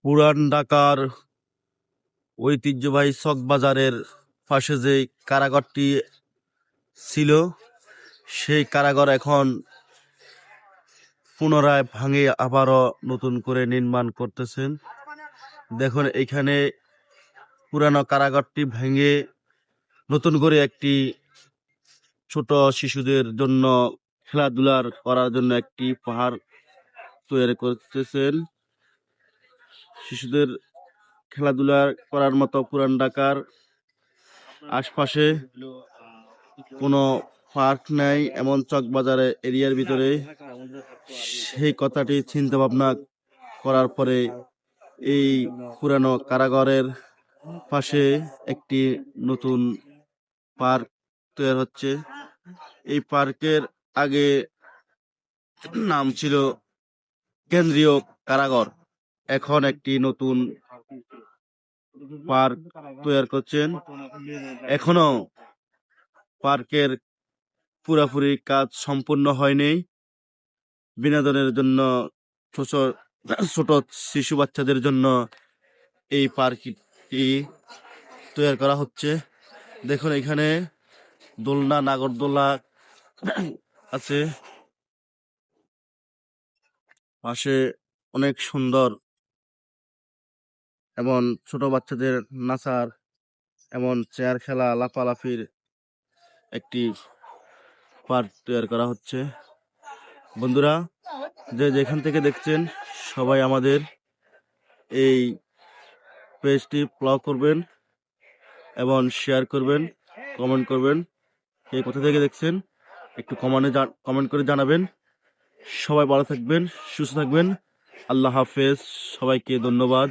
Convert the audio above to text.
পুরান ঢাকার ঐতিহ্যবাহী চক বাজারের পাশে যে কারাগারটি ছিল, সেই কারাগার এখন পুনরায় ভাঙে আবারও নতুন করে নির্মাণ করতেছেন। দেখুন, এখানে পুরানো কারাগারটি ভেঙে নতুন করে একটি ছোট শিশুদের জন্য খেলাধুলার করার জন্য একটি পাহাড় তৈরি করতেছেন। শিশুদের খেলাধুলা করার মতো পুরান ঢাকার আশপাশে কোনো পার্ক নাই, এমন চকবাজারে এরিয়ার ভিতরে। সেই কথাটি চিন্তা ভাবনা করার পরে এই পুরানো কারাগারের পাশে একটি নতুন পার্ক তৈরি হচ্ছে। এই পার্কের আগে নাম ছিল কেন্দ্রীয় কারাগার, এখন একটি নতুন পার্ক তৈরি করছেন। এখনো পার্কের পুরোপুরি কাজ সম্পূর্ণ হয়নি। বিনোদনের জন্য ছোট ছোট শিশু বাচ্চাদের জন্য এই পার্কটি তৈরি করা হচ্ছে। দেখুন, এখানে দোলনা, নাগরদোলা আছে, পাশে অনেক সুন্দর এবং ছোট বাচ্চাদের নাচার এমন চেয়ার খেলা, লাফালাফির একটি পার্ক তৈরি করা হচ্ছে। বন্ধুরা, যে যেখান থেকে দেখছেন, সবাই আমাদের এই পেজটি ফলো করবেন এবং শেয়ার করবেন, কমেন্ট করবেন। কে কোথা থেকে দেখছেন একটু কমেন্ট করে জানাবেন। সবাই ভালো থাকবেন, সুস্থ থাকবেন। আল্লাহ হাফেজ, সবাইকে ধন্যবাদ।